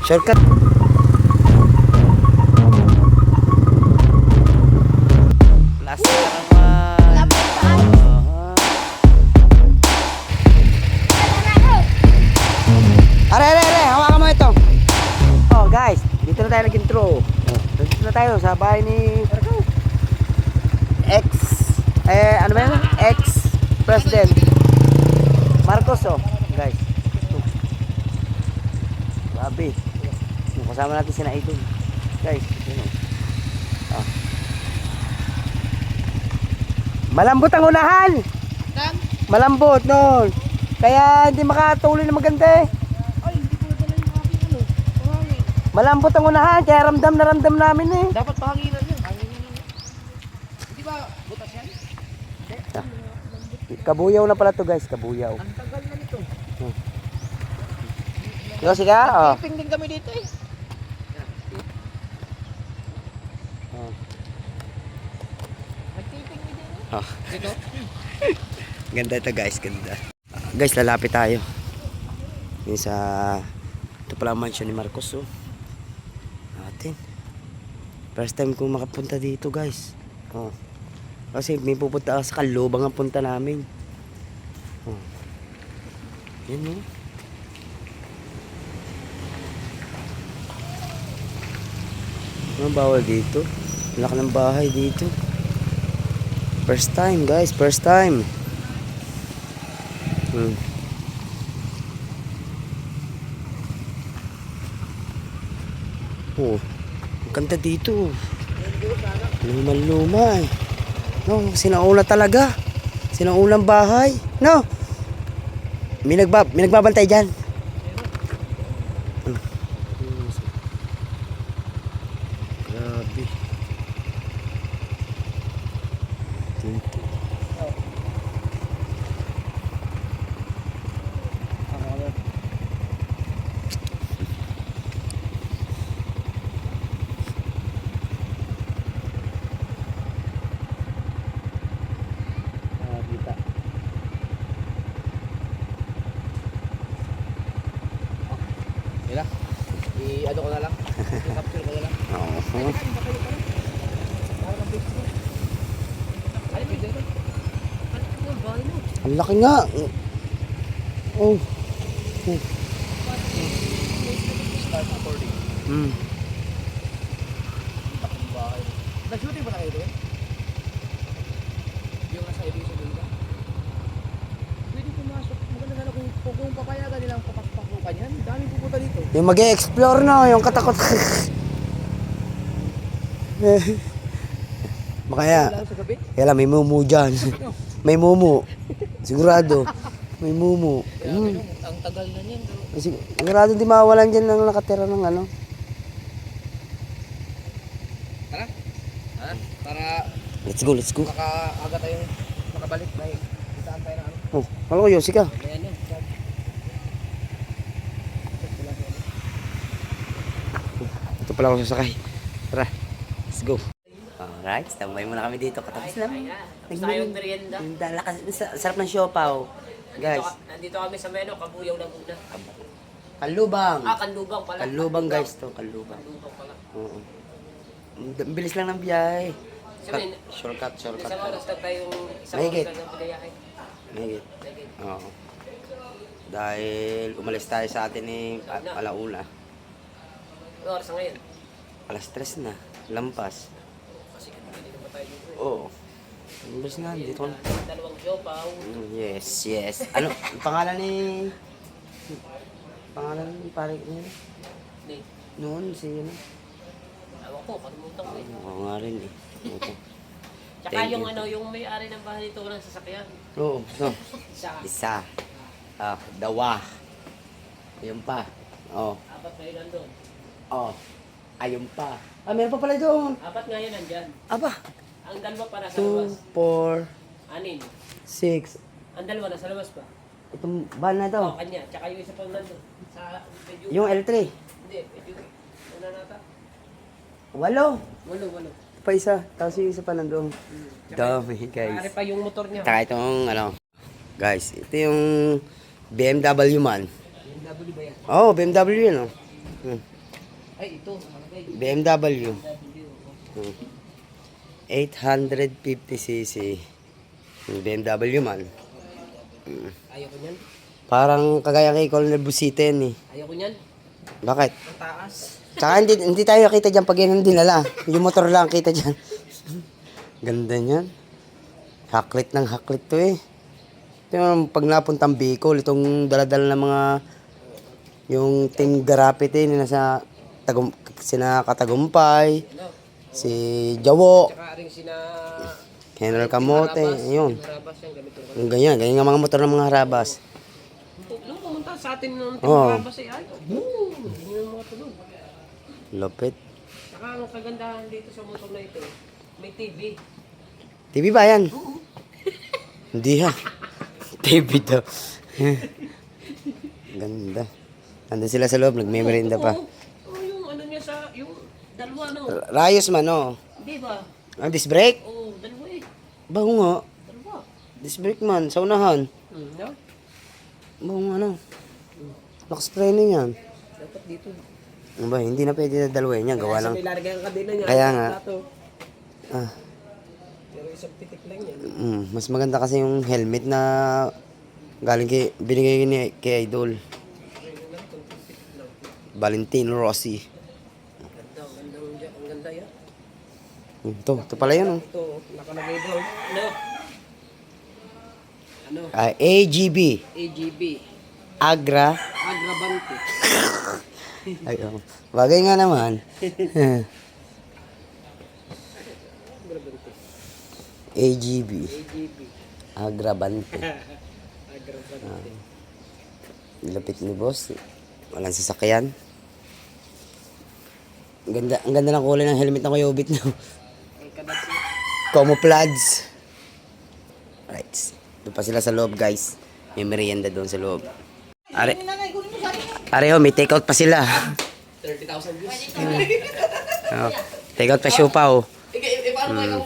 Shortcut. Last na naman. Are, hawakan mo ito. Oh guys, dito na tayo nag-intro. Dito na tayo sa bahay ni ano ba yan? Ex-President Marcos, oh. Guys. Grabe. Kasama natin si Idol. Guys, yun, oh. Malambot ang unahan. Malambot noon. Kaya hindi makatuloy na maganda eh. Ay, hindi ko dala yung aking pahangin. Malambot ang unahan, kaya ramdam na ramdam namin eh. Dapat pahanginan yun. Hindi ba butas yan? Kabuyaw na pala to guys, kabuyaw. Ang tagal na nito. Yo, sige oh. Tiping din kami dito eh. Nagtiping din eh. Oh. Dito? Ganda ito guys, ganda. Guys, lalapit tayo. Yung sa ito pala ang mansion ni Marcos, oh. Natin. First time kong makapunta dito guys. Oh. Kasi may pupunta sa Calooban ang punta namin. Oh. Yan oh. Ano bawal dito? Laki ng bahay dito. First time guys, first time. Oh, ang ganda dito. Luma-luma eh. No, sinaula talaga. Sinaulang bahay. No. May nagbabantay dyan. Grabe. Dito. Kita. Mira, i-ano ko na lang. I-capture ko na lang. Oo. Ang laki nga. Oh. Start recording. Nag-shooting ba na kayo doon? Yung nasa edition doon ka? Pwede pumasok. Maganda sana kung papayagan nilang papasok-pasukan yan. Daming pupunta dito. Yung mag-e-explore no, yung katakot. Makaya. Lalo sa gabi. Kaya lang, may mumu dyan. May mumu. Sigurado. May mumu. Ang tagal na niyan. Sigurado di mawalan dyan ng nakatira ng ano. Tara. Ha? Para Let's go, let's go. makaaga tayong makabalik. May isaan tayo na ano. Oh, halo ko yun, sika. Ayan yun. Ito pala ako sasakay. Tara, let's go. Alright, tambay muna kami dito. Katapos lang. Tapos tayong merienda. Sarap ng siopaw. Guys, Nandito kami sa Meno, Kabuyaw na muna. kalubang. Kanlubang pala. Kalubang guys to, kalubang. Kanlubang pala. Oo. Ang bilis lang ng biyahe. Sabihin, Shortcut. isang oras lang tayong isang Mahigit. oras lang ng biyahe. Mahigit. Mahigit. Oo. Dahil umalis tayo sa atin ni alauna. Ano oras na ngayon? Alas 3 na. Lampas. Kasi kanina pa tayo dito. Oo. Ang bilis nga, dito na. Dalawang siopaw. Yes. Ano, ang pangalan ni... Pangalan ni pare niya? Ni. Noon, si ano? Ewan ko, kalimutan ko eh. Oo nga rin eh. Oo. Tsaka Thank yung you. ano, yung may-ari ng bahay dito ng sasakyan. Oo. No. Isa. Isa. Dawa. Ayun pa. Oh. Apat ngayon nandun. Oh. Ayun pa. Meron pa pala doon. Apat ngayon nandyan. Aba. Ang dalawa pa nasa 2, labas. 4, Anin. 6. Ang dalawa nasa labas pa. Itong van na to. Oh, kanya. Tsaka yung isa pang nandun. Sa medyo... Yung L3. Hindi, medyo... Ano nata? 8. Walo. Pa isa. Tapos yung isa pa nandoon. Dami guys. Maaari pa yung motor niya. Tsaka itong ano. Guys, ito yung BMW man. BMW ba yan? Oh, BMW yun oh. Ay, ito. Nakalagay. BMW. 850cc. Yung BMW man. Ayoko niyan. Parang kagaya kay Colonel Busita yan eh. Ayoko niyan. Bakit? Ang taas. Tsaka hindi tayo nakita dyan pag yan ang dinala. Yung motor lang kita dyan. Ganda niyan. Haklit ng haklit to eh. Ito yung pag napuntang Bicol, itong daladala ng mga yung team Garapite na nasa sina Katagumpay, Ano? si Jawo, Tsaka rin sina... General Kamote, ayun. Harabas yan, ganito. Yung ganyan nga mga motor ng mga harabas. Nung pumunta sa atin nung Oo. Harabas ay ay. Hindi nyo mga tulog. Lupit. Tsaka ang kagandahan dito sa motor na ito, may TV. TV ba yan? Hindi ha. TV daw. Ganda. Nandun sila sa loob, nagme-merinda pa. Oo, yung ano niya sa, yung dalawa no. Rayos man, no? Di ba? Ang disc brake? Oo, dalawa eh. Bago nga. Dalawa. Disc brake man, sa unahan. No? Bago nga, ano? Nakaspray na yan. Dapat dito. Ano ba, hindi na pwede na dalawin yan. Gawa lang. May larga ang kadena niya. Kaya nga. Plato. Ah, Pero isang pitik lang yan. mas maganda kasi yung helmet na galing binigay ni kay Idol. Valentino Rossi. Ganda, ang ganda yan. Ito pala yan, oh. Ito, nakalagay daw. Ano? Ano? AGB. AGB. Agra. Agravante. Ay, oh. Bagay nga naman. AGB. AGB. Agravante. Agravante. Lapit ni boss. Walang sasakyan. Ang ganda ng kulay ng helmet ng Kuyobit no. Ang kadat niya. Camouflage. Right. Doon pa sila sa loob, guys. May merienda doon sa loob. Are may take out pa sila. 30,000 views. Oh, take out pa siopaw. Paano ba ikaw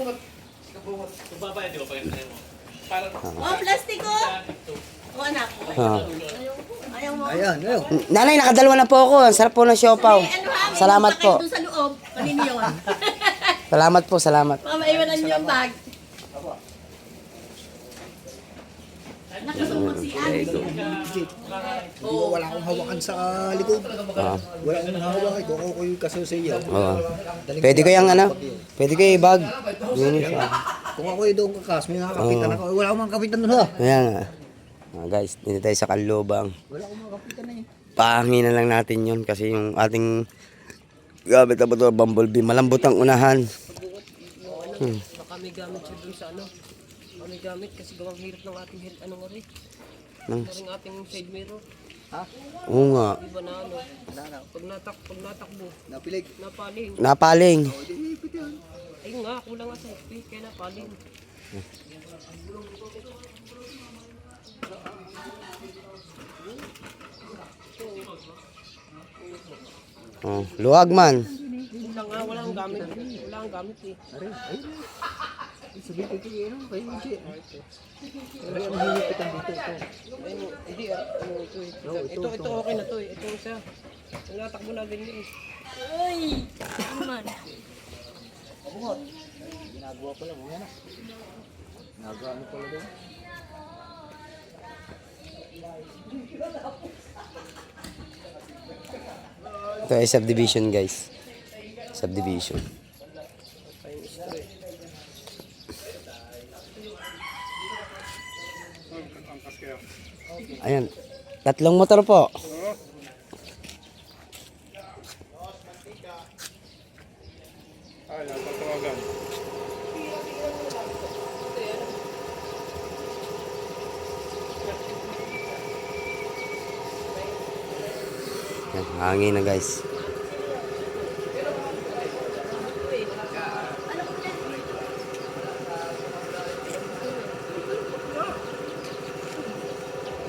mo? Oh, plastiko! Oh, anak. Oh. Ayaw mo. Ayan, ayan. Nanay, nakadalawa na po ako. Ang sarap po ng siopaw. Salamat po. Doon sa loob. Kanino yun? Salamat po, salamat. Mamaiwanan niyo yung bag. Nakasuot si Andy. Oo, wala akong hawakan sa likod. Oh. Wala akong hawakan. Kuko ko yung kasusiyaw. Oh. Pwede ko yung ano? Pwede ko yung bag. Yun siya. Kung ako yung doon kakas, may nakapitan ako. Wala akong mga kapitan doon ha. Ayan nga. Guys, dito tayo sa Kalobang. Wala akong mga kapitan na yun. Pahangin na lang natin yun kasi yung ating gamit na motor, Bumblebee, malambot ang unahan. Baka may gamit siya dun sa ano. Baka may gamit kasi gawang hirap ng ating ano nga rin. Nang- Ring ating side mirror. Oo nga. Di ba na ano? Pag natakbo, Napilig. napaling. Napaling. Ayun nga, kulang nga sa HP, kaya napaling. Oh, luwag man. Kulang nga, wala ang gamit. Wala ang gamit eh. Sabi ko kayo, ano, kayo hindi. Pero ang hinipitan dito ito. Ayun, hindi ah. Ano, ito okay na to eh. Ito isa. Ang natakbo na din eh. Uy! Naman. Ginagawa ko lang, ano. Ginagawa ano pala doon. Ito ay subdivision, guys. Subdivision. Ayan. 3 motor po. Ayan, hangin na, guys.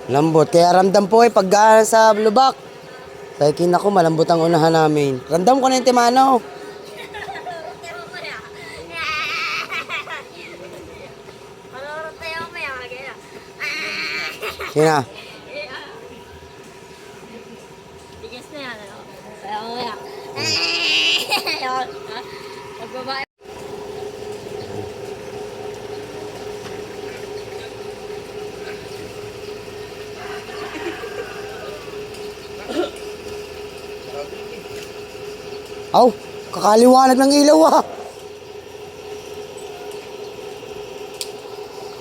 Lambot. Kaya ramdam po pag sa lubak. Kaya kinako, malambot ang unahan namin. Ramdam ko na yung timano. Sina? Bigas na yan, ano? Kaya mamaya. Aw, kakaliwanag ng ilaw ah.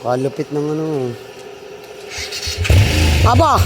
Kalupit ng ano. Aba!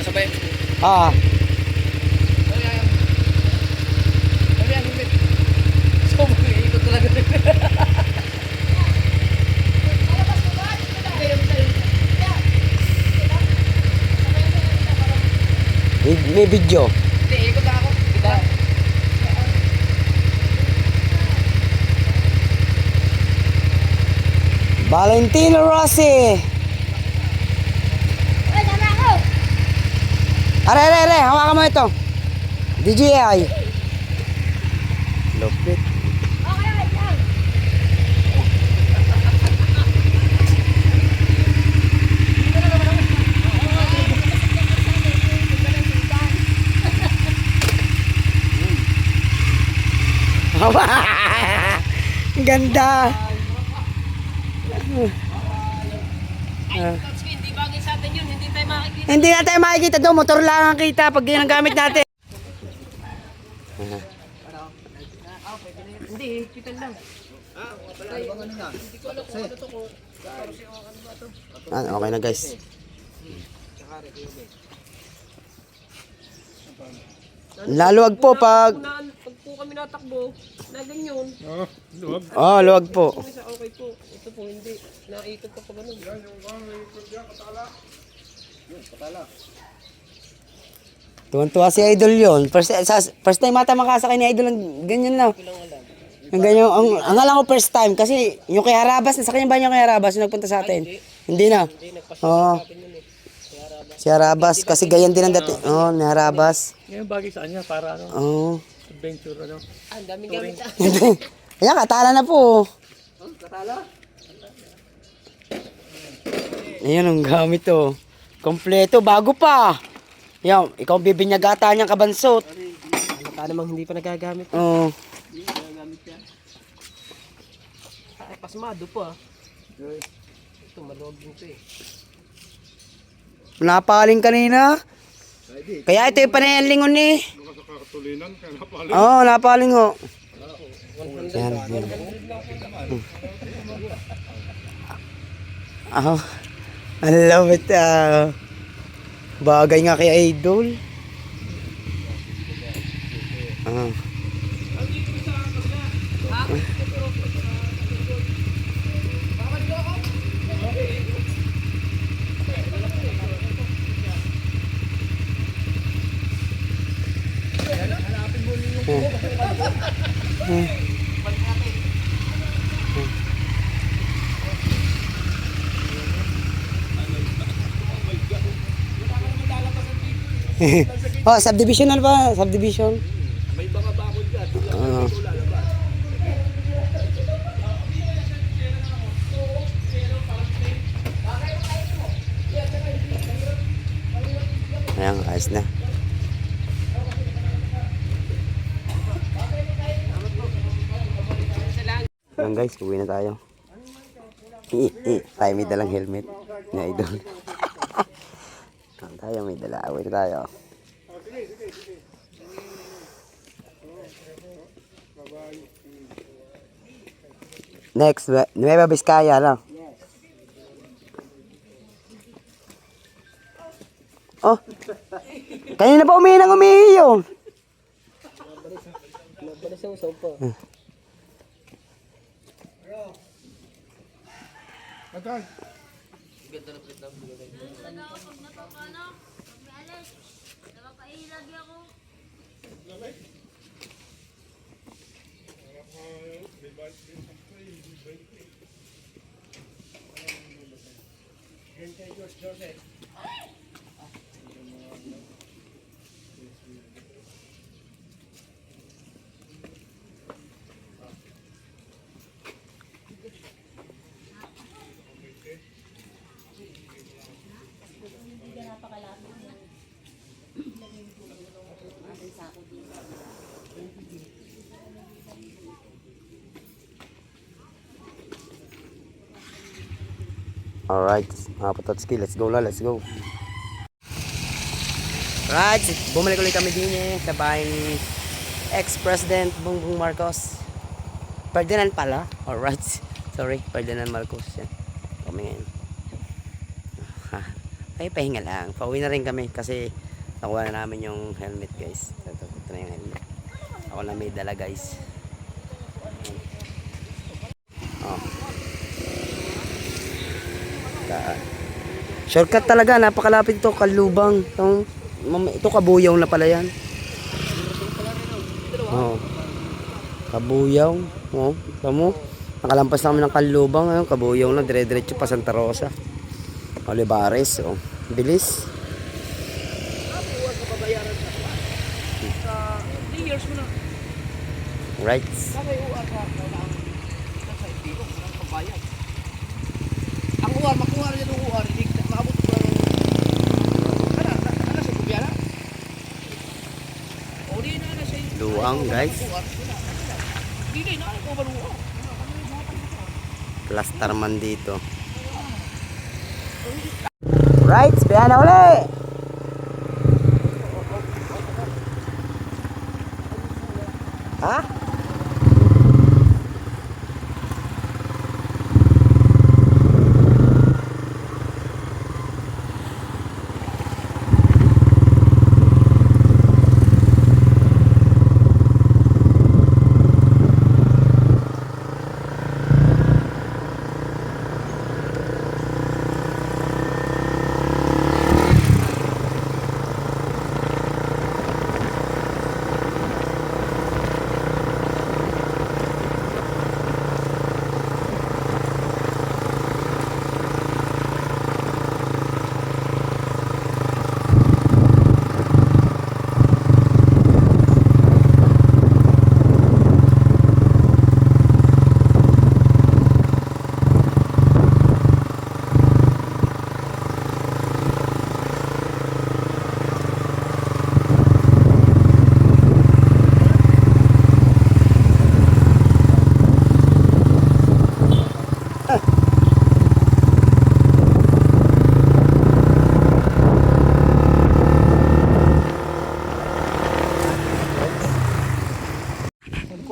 Kasabay. Ah, Sabi ang himit. So, mag-iikot talaga. may video. Hindi, ikot lang ako. Kita. Valentino Rossi. Are, hawakan mo ito. DJI. Lupit. Ganda. Hindi bagay sa atin yun, hindi tayo makikita. Hindi na tayo makikita doon. Motor lang ang kita pag yun ang gamit natin. Hindi, hipitan lang. Okay na guys. Laluwag po pag... Pag po kami natakbo, na ganyan. Oh, luwag po. Kung isa okay po, ito po hindi. Naikot pa pa ganun. Tuwan-tuwa si Idol yun. First time ata makasakay ni Idol ng ganyan na. Ang ganyan, ang alam ko first time kasi yung kay Harabas, nasa kanya ba yung kay Harabas yung nagpunta sa atin? Hindi na. Oo. Si Harabas, kasi ganyan din ang dati. Oo, ni Harabas. Ngayon bagay sa kanya para ano, Oo. adventure ano. Ang daming gamit. Ayan, katala na po. Katala? Ayan ang gamit to. Kompleto, bago pa. Yan, ikaw ang bibinyagata niyang kabansot. Baka namang hindi pa nagagamit. Oo. Ay, pasmado pa. Ito, maluwag din ito eh. Napaling kanina. Kaya ito yung panayan lingon eh. Oo, napaling ho. Yan, yan. Oh, I love it. Bagay nga kay Idol. Ah. Oh, subdivision na ba? Subdivision. May mga bakod dyan. Ah. Ayan, ayos na. Ayan guys, uwi na tayo. Tayo may dalang helmet na Idol. Tayo may dala, uwi na tayo. Next, Nueva Vizcaya lang. Oh, kanina pa umihi ng umihi yun. Nabalas ang usaw pa. Ganda ng plate ng bulay. Alright, mga Pototski, let's go na, let's go. Right, bumalik ulit kami din sa bahay ni ex-president Bongbong Marcos. Ferdinand pala. Alright, sorry, Ferdinand Marcos. Yan. Kami ngayon. Ay, pahinga lang. Pauwi na rin kami kasi nakuha na namin yung helmet, guys. Ito na yung helmet. Ako na may dala, guys. Oh. Shortcut talaga, napakalapit ito, Kalubang. Ito Kabuyaw na pala yan. Oh. Kabuyaw. Oh, tamo. Nakalampas na kami ng Kalubang, ayun, Kabuyaw na, dire-diretso pa Santa Rosa. Olivares, oh. Bilis. 3 years mo na. Right. Sabay UR ka na sa Ipilok, ang pagbayad. Ang UR, makuha rin yung UR, hindi maabot ko lang. Ano sa Kubyara? O di na siya. Luang, guys. Hindi na ako ba UR? Plasterman dito. Right, biyahe na uli. Ha?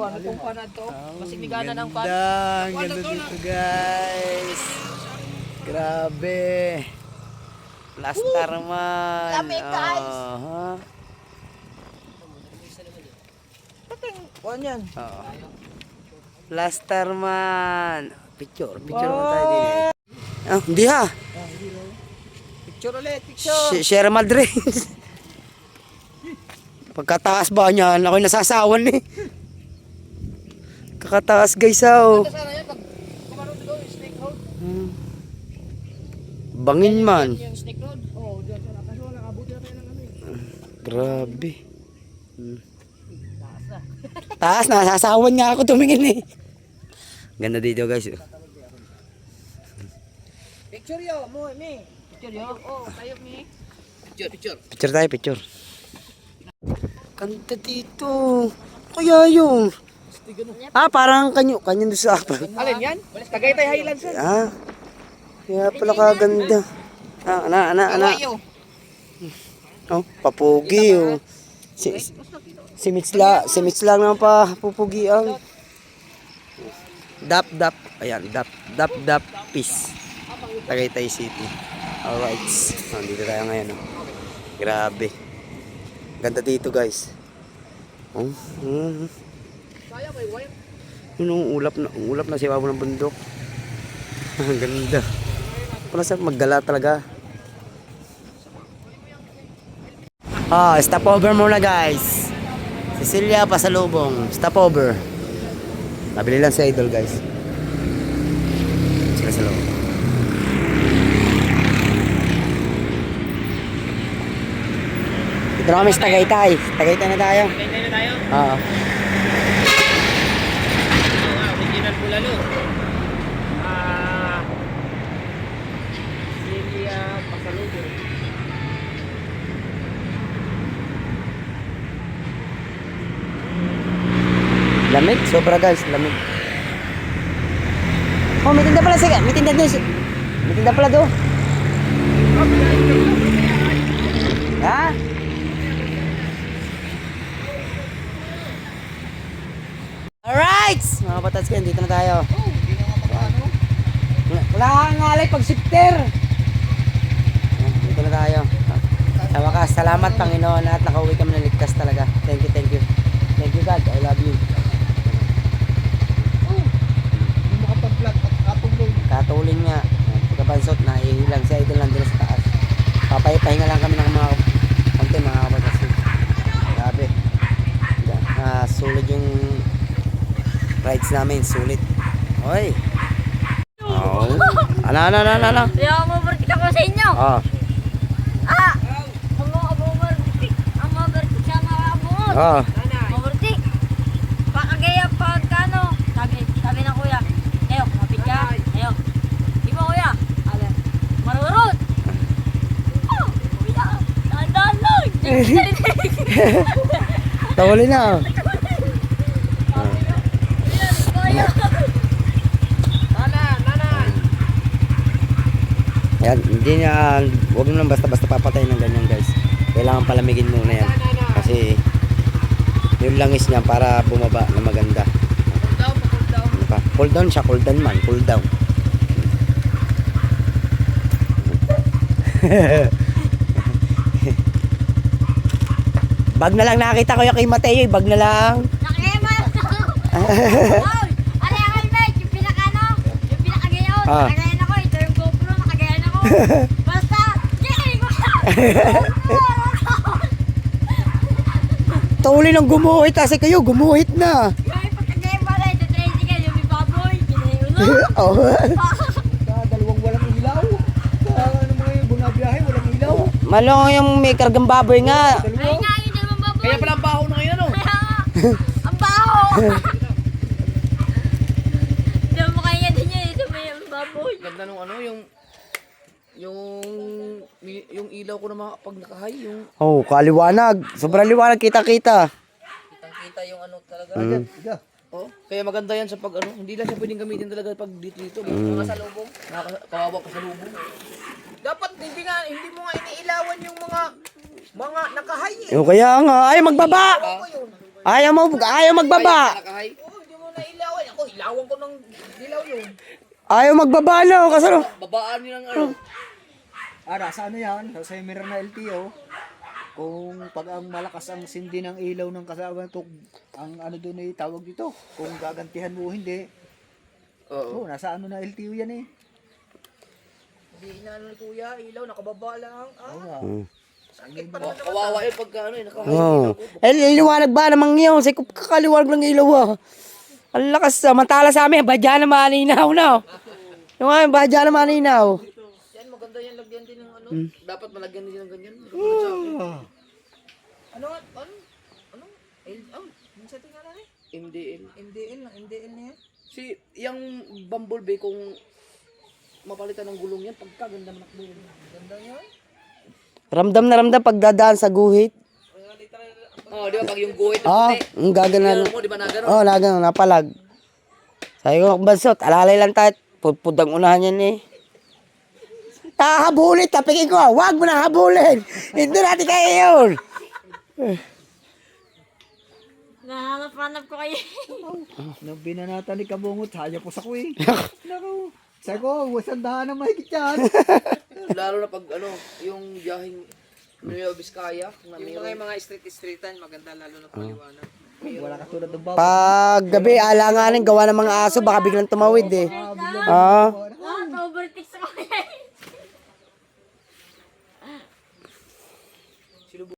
Ano kung paano to? Masigigana ng pan. Ang ganda dito, guys. Grabe. Plasterman. Dami, guys. Oh, Kuhan yan. oh. Plasterman. Picture naman tayo din eh. Ah, hindi ha. Picture ulit, picture. Sierra Madre. Pagkataas ba niyan, ako'y nasasawan eh. Kakataas guys oh. Sana yan, pag kumano doon, Snake Road. Bangin man. Yung Snake Road. Oo, dyan sana. Kaso wala, abuti na tayo ng ano eh. Grabe. Taas na, nasasawan nga ako tumingin eh. Ganda dito guys. Picture yo, mo, me. Picture yo. Oh, tayo me. Picture. Picture tayo, picture. Ganda dito. Kaya yun. Ah, parang kanyo doon sa akin. Alin yan? Tagaytay Highlands yan. Ah. Kaya pala kaganda. Ah, ana. Oh, papugi oh. Si Mitch lang naman pa pupugi ang. Dap. Ayan, dap peace. Tagaytay City. Alright. Nandito tayo ngayon. Oh. Grabe. Ganda dito guys. Oh. Kaya may wire. Ulap na si Babo ng bundok. Ang ganda. Parang sa maggala talaga. Stopover muna guys. Cecilia pasalubong. Stopover. Nabili lang si Idol guys. Sila sa loob. Ito na kami sa Tagaytay. Tagaytay na tayo. Kaya na tayo. Oo. Original Bulalo. Celia Pasalubong. Lamig. Sobra guys. Lamig. Oh, may tinda pala sige. May tinda doon. May tinda pala doon. Ha? Alright! Mga Patatskin, dito na tayo. Wala kang ngalay pag shifter. Dito na tayo. Sa wakas, salamat Panginoon at nakauwi kami ng ligtas talaga. Thank you, thank you. Thank you God, I love you. Hindi makapag-vlog at katulog. Katulin nga. Pagkabansot na ihilang si Idol lang dito sa taas. Papahinga lang kami ng mga konti mga Patatskin. Grabe. Sulit yung rides namin, sulit. Oy. Oh. Ano? Kaya overtake ako sa inyo. Oh. Ang overtake sa mga abungot. Oh. Overtake. Pakagaya pagkano. Sabi ng kuya. Ayo, kapit ka. Ayo. Di mo kuya. Ala. Marurot. Oh, kuya. Tandaan lang. Tawali na. Yan, hindi niya, huwag mo lang basta-basta papatay ng ganyan guys. Kailangan palamigin muna yan. Kasi yung langis niya para bumaba na maganda. Ano pa? Cool down siya, cool down man, cool down. Bag na lang nakita ko yung kay Mateo, bag na lang. Nakiman. Wow. Ano yung helmet? Yung pinakano? Yung pinakagayon. Ah. Nakagayan ako. Ito yung GoPro. Nakagayan ako. Basta. Yay! Tuli ng gumuhit, kasi kayo gumuhit na. Yung pagkagayan pala. Ito tricycle. Yung may baboy. Kinayuno. Oh. Dalawang walang ilaw. Ano mga yung bunabiyahe, walang ilaw. Malong yung may kargang baboy nga. Ay nga yun yung baboy. Kaya pala ang baho na ngayon, ano? Kaya nga. Ang baho. Hindi mo kaya din yun. Ito may baboy. Ganda nung ano, yung ilaw ko na mga pag nakahay, yung Oh, kaliwanag. Sobrang liwanag, kita-kita. Kitang-kita yung ano talaga. oh, kaya maganda yan sa pag ano, hindi lang siya pwedeng gamitin talaga pag dito. Mga salubong, kawawa pa sa lubong. Dapat hindi mo nga iniilawan yung mga nakahay eh. Yung kaya nga, ayaw magbaba. Ayaw magbaba. Nakahay. Oh, hindi mo na ilawan. Ako, ilawan ko ng dilaw yun. Ayaw magbaba na. Kasi ano? Babaan nilang ano. Sa ano yan? Sa mirror na LTO. Kung pag ang malakas ang sindi ng ilaw ng kasama to, ang ano doon ay tawag dito. Kung gagantihan mo o hindi. Oo. Nasa ano na LTO yan eh. Hindi na ano ni kuya, ilaw, nakababa lang. Hmm. Sakit pa naman. Kawawa yun pagka ano eh, nakahay. Oh. Liwanag ba namang yun? Say, kakaliwanag lang ilaw ah. Ang lakas, samantala sa amin, badya na malinaw na. Yung nga, badya na malinaw. Yan, maganda yan, lagyan din ng ano. Dapat malagyan din ng ganyan. Ano? Yung setting nga na eh? MDL. MDL na yan. Yung Bumblebee, kung mapalitan ng gulong yan, pagkaganda manakbo yun. Ganda yan. Ramdam na ramdam pagdadaan sa guhit. Oh, di ba pag yung guhit na Ah, puti. ang gaganan. Mo, di ba na gano'n? Oh, lagano, napalag. Sabi ko, bansot, alalay lang tayo. Pudang unahan yan eh. Habulin, tapikin ko. Huwag mo na habulin. Hindi natin kaya yun. Nahanap-hanap ko kayo. Nung binanata ni Kabungot, hayop po sa kuwi. Naku. Sabi ko, wasandahan na mahigit yan. Lalo na pag ano, yung biyaheng Nueva Vizcaya. Yung mga street-streetan, maganda lalo na paliwanag. Wala katulad ng babo. Pag gabi, alanganin, gawa ng mga aso, baka biglang tumawid eh. Ah, Overtake sa kuya. Silubong.